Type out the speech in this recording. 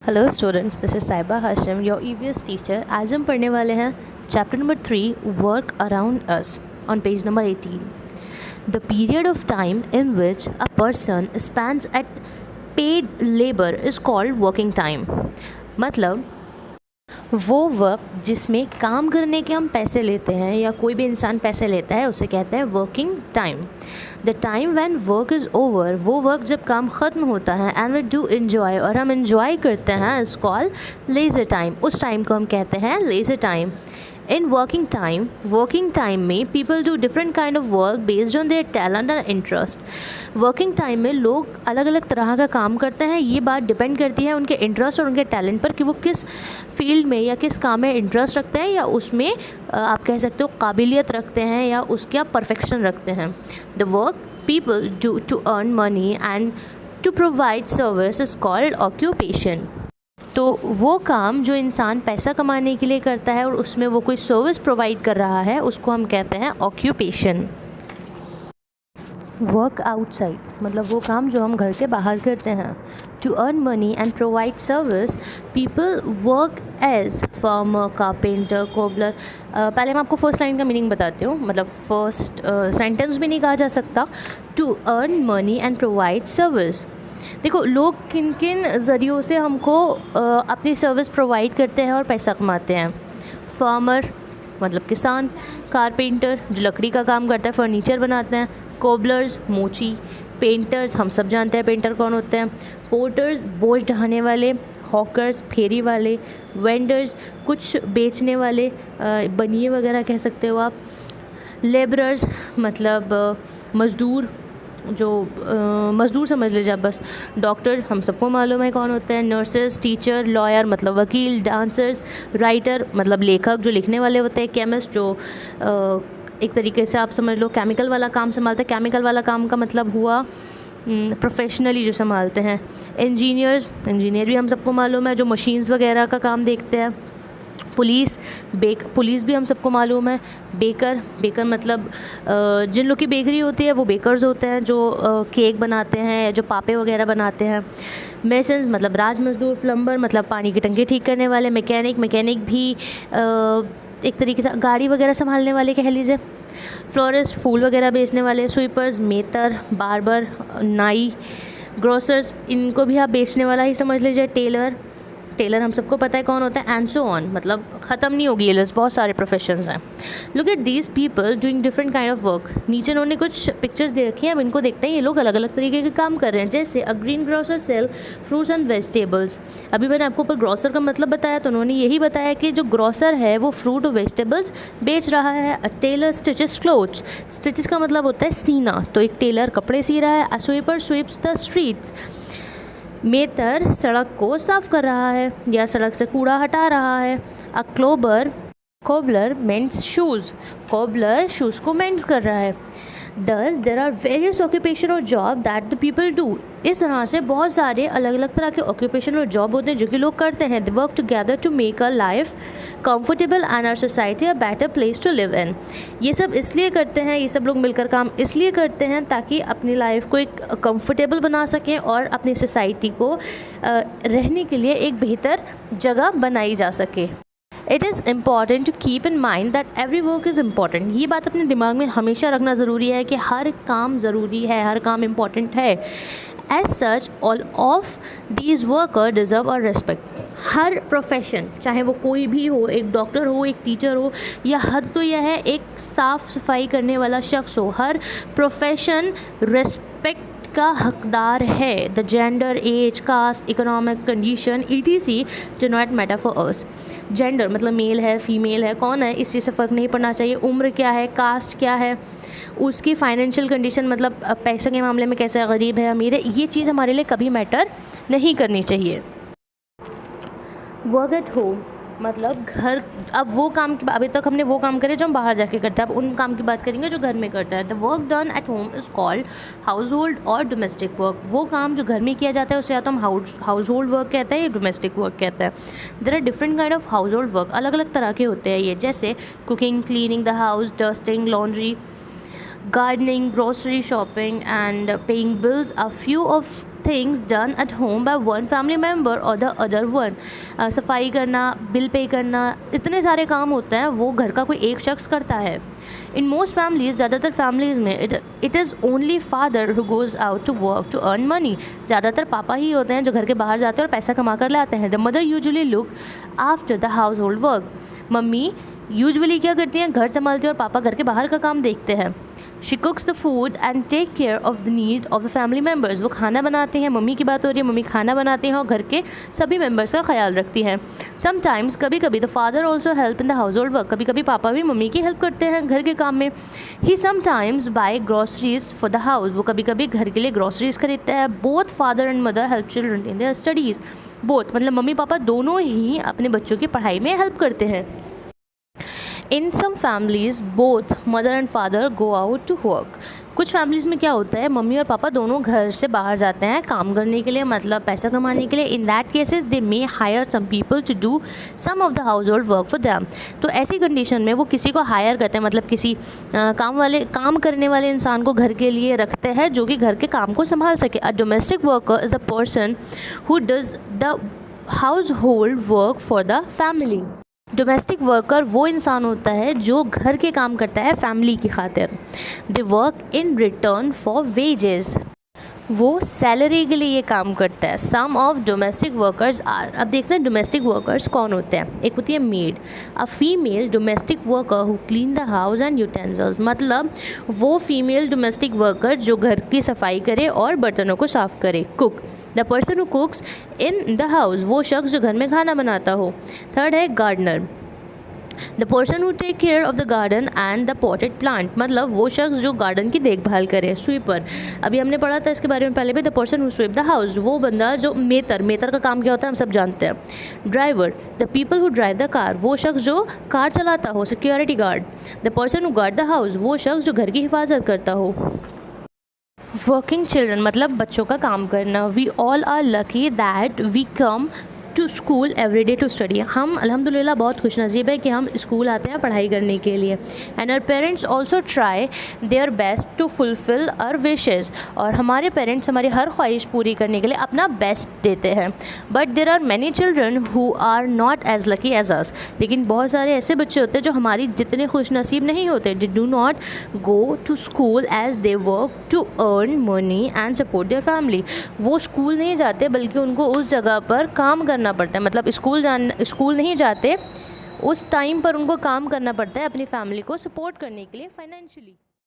Hello students, this is Saiba Hashim, your EVS teacher. आज हम पढ़ने वाले हैं chapter number 3, work around us, on page number 18। The period of time in which a person spends at paid labour is called working time. मतलब वो वक्त जिसमें काम करने के हम पैसे लेते हैं या कोई भी इंसान पैसे लेता है उसे कहते हैं working time. The time when work is over, वो वक्त जब काम ख़त्म होता है, एंड वी डू इन्जॉय, और हम इन्जॉय करते हैं, इज़ कॉल्ड लेजर टाइम। उस टाइम को हम कहते हैं leisure time. In working time में people do different kind of work based on their talent and interest. Working time में लोग अलग अलग तरह का काम करते हैं। ये बात डिपेंड करती है उनके इंटरेस्ट और उनके टैलेंट पर कि वो किस फील्ड में या किस काम में इंटरेस्ट रखते हैं या उसमें आप कह सकते हो काबिलियत रखते हैं या उसका परफेक्शन रखते हैं। The work people do to earn money and to provide service is called occupation. तो वो काम जो इंसान पैसा कमाने के लिए करता है और उसमें वो कोई सर्विस प्रोवाइड कर रहा है उसको हम कहते हैं ऑक्यूपेशन। वर्क आउटसाइड मतलब वो काम जो हम घर के बाहर करते हैं। To earn money and provide service people work as farmer, carpenter, cobbler. पहले मैं आपको फर्स्ट लाइन का मीनिंग बताती हूँ, मतलब फर्स्ट सेंटेंस भी नहीं कहा जा सकता। To earn money and provide service, देखो लोग किन किन ज़रियों से हमको अपनी सर्विस प्रोवाइड करते हैं और पैसा कमाते हैं। फार्मर मतलब किसान, कारपेंटर जो लकड़ी का काम करता है, फर्नीचर बनाते हैं, कोबलर्स मोची, पेंटर्स हम सब जानते हैं पेंटर कौन होते हैं, पोर्टर्स बोझ ढाने वाले, हॉकर्स फेरी वाले, वेंडर्स कुछ बेचने वाले, बनिए वगैरह कह सकते हो आप, लेबरर्स मतलब मज़दूर, जो मज़दूर समझ लीजिए आप बस, डॉक्टर हम सबको मालूम है कौन होते हैं, नर्सेस, टीचर, लॉयर मतलब वकील, डांसर्स, राइटर मतलब लेखक जो लिखने वाले होते हैं, केमिस्ट जो एक तरीके से आप समझ लो केमिकल वाला काम संभालते हैं। केमिकल वाला काम का मतलब हुआ प्रोफेशनली जो संभालते हैं। इंजीनियर भी हम सबको मालूम है जो मशीन्स वगैरह का काम देखते हैं। पुलिस भी हम सबको मालूम है। बेकर मतलब जिन लोग की बेकरी होती है वो बेकर्स होते हैं जो केक बनाते हैं, जो पापे वगैरह बनाते हैं। मेसन्स मतलब राज मजदूर। प्लम्बर मतलब पानी की टंकी ठीक करने वाले। मैकेनिक भी एक तरीके से गाड़ी वगैरह संभालने वाले कह लीजिए। फ्लोरिस्ट फूल वगैरह बेचने वाले। स्वीपर्स मेतर, बार्बर, नाई। ग्रोसर्स इनको भी आप बेचने वाला ही समझ लीजिए। टेलर हम सबको पता है कौन होता है। एंड सो ऑन मतलब ख़त्म नहीं होगी ये लिस्ट, बहुत सारे प्रोफेशंस हैं। Look at these people doing different kind of work. नीचे उन्होंने कुछ पिक्चर्स दे रखी हैं, अब इनको देखते हैं ये लोग अलग अलग तरीके के काम कर रहे हैं। जैसे a green grocer sell fruits and vegetables. अभी मैंने आपको ऊपर ग्रोसर का मतलब बताया तो उन्होंने यही बताया कि जो ग्रोसर है वो फ्रूट और वेजिटेबल्स बेच रहा है। A tailor stitches clothes. Stitches का मतलब होता है सीना, तो एक टेलर कपड़े सी रहा है। A sweeper sweeps the streets. मेतर सड़क को साफ कर रहा है या सड़क से कूड़ा हटा रहा है। अ कोबलर मेंट्स शूज़। कोबलर शूज़ को मेंट्स कर रहा है। Thus there are various occupation और job that the people do. इस तरह से बहुत सारे अलग अलग तरह के ऑक्यूपेशन और जॉब होते हैं जो कि लोग करते हैं। They work together to make a life comfortable and our society a better place to live in. ये सब इसलिए करते हैं, ये सब लोग मिलकर काम इसलिए करते हैं ताकि अपनी लाइफ को एक कंफर्टेबल बना सकें और अपनी सोसाइटी को रहने के लिए एक बेहतर जगह बनाई जा सके। It is important to keep in mind that every work is important. ये बात अपने दिमाग में हमेशा रखना ज़रूरी है कि हर काम ज़रूरी है, हर काम इम्पॉर्टेंट है। As such all of these worker deserve our respect. हर प्रोफेशन चाहे वो कोई भी हो, एक डॉक्टर हो, एक टीचर हो, या हद तो यह है एक साफ़ सफाई करने वाला शख्स हो, हर प्रोफेशन रिस्पेक्ट का हकदार है। The gender, age, caste, economic condition ETC do not matter for us. Gender मतलब मेल है, फीमेल है, कौन है, इस चीज़ से फ़र्क नहीं पड़ना चाहिए। उम्र क्या है, कास्ट क्या है, उसकी फाइनेंशियल कंडीशन मतलब पैसे के मामले में कैसा गरीब है, अमीर है, ये चीज़ हमारे लिए कभी मैटर नहीं करनी चाहिए। वर्क एट होम मतलब घर। अब वो काम की अभी तक हमने वो काम करे जो हम बाहर जाके करते हैं, अब उन काम की बात करेंगे जो घर में करते हैं। The work done at home is called house hold और डोमेस्टिक वर्क। वो काम जो घर में किया जाता है उसे या तो हम हाउस होल्ड वर्क कहते हैं या डोमेस्टिक वर्क कहते हैं। There are different kind of household work, अलग अलग तरह के होते हैं ये, जैसे cooking, cleaning the house, dusting, laundry, gardening, grocery shopping and paying bills are few of things done at home by one family member or the other one. सफाई करना, बिल पे करना, इतने सारे काम होते हैं वो घर का कोई एक शख्स करता है। इन मोस्ट फैमिलीज, ज़्यादातर फैमिलीज़ में it is only father who goes out to work to earn money. ज़्यादातर पापा ही होते हैं जो घर के बाहर जाते हैं और पैसा कमा कर लाते हैं। The mother usually look after the household work. Mummy usually क्या करती हैं, घर संभालती हैं और पापा घर के बाहर का काम देखते हैं। She cooks the food and take care of the need of the family members. वो खाना बनाती हैं, मम्मी की बात हो रही है, मम्मी खाना बनाती हैं और घर के सभी मेम्बर्स का ख्याल रखती हैं। समटाइम्स, कभी कभी, the father also help in the household work. कभी कभी पापा भी मम्मी की हेल्प करते हैं घर के काम में। He sometimes buy groceries for the house. वो कभी कभी घर के लिए ग्रॉसरीज खरीदते हैं। Both father and mother help children in their studies. Both मतलब मम्मी पापा दोनों ही अपने बच्चों की पढ़ाई में हेल्प करते हैं। In some families both mother and father go out to work. कुछ फैमिलीज़ में क्या होता है, मम्मी और पापा दोनों घर से बाहर जाते हैं काम करने के लिए, मतलब पैसा कमाने के लिए। In that cases they may hire some people to do some of the household work for them. तो ऐसी कंडीशन में वो किसी को हायर करते हैं, मतलब किसी काम करने वाले इंसान को घर के लिए रखते हैं जो कि घर के काम को संभाल सके। A domestic worker is the person who does the household work for the family. Domestic worker वो इंसान होता है जो घर के काम करता है फैमिली की खातिर। They work in return for wages. वो सैलरी के लिए ये काम करता है। सम ऑफ डोमेस्टिक वर्कर्स आर। अब देखते हैं डोमेस्टिक वर्कर्स कौन होते हैं। एक होती है made, a female domestic worker who clean the house and utensils. मतलब वो फीमेल डोमेस्टिक वर्कर जो घर की सफाई करे और बर्तनों को साफ़ करे। Cook, the person who कुक्स in the house. वो शख्स जो घर में खाना बनाता हो। थर्ड है gardener, the person who take care of the garden and the potted plant. मतलब वो शख्स जो गार्डन की देखभाल करे। स्वीपर, अभी हमने पढ़ा था इसके बारे में पहले भी। The person who sweep the house, वो बंदा जो मेतर का काम क्या होता है हम सब जानते हैं। Driver, the people who drive the car. वो शख्स जो कार चलाता हो। Security guard, the person who guard the house. वो शख्स जो घर की हिफाजत करता हो। वर्किंग चिल्ड्रन मतलब बच्चों का काम करना। We all are lucky that we come to school every day to study. हम अल्हम्दुलिल्लाह बहुत खुशनसीब है कि हम स्कूल आते हैं पढ़ाई करने के लिए। And our parents also try their best to fulfil our wishes. और हमारे पेरेंट्स हमारी हर ख्वाहिश पूरी करने के लिए अपना बेस्ट देते हैं। But there are many children who are not as lucky as us. लेकिन बहुत सारे ऐसे बच्चे होते हैं जो हमारी जितने खुशनसीब नहीं होते। They do not go to school as they work to earn money and support their family. वो स्कूल नहीं जाते बल्कि उनको उस जगह पर काम करना पड़ता है। मतलब स्कूल नहीं जाते, उस टाइम पर उनको काम करना पड़ता है अपनी फैमिली को सपोर्ट करने के लिए फाइनेंशियली।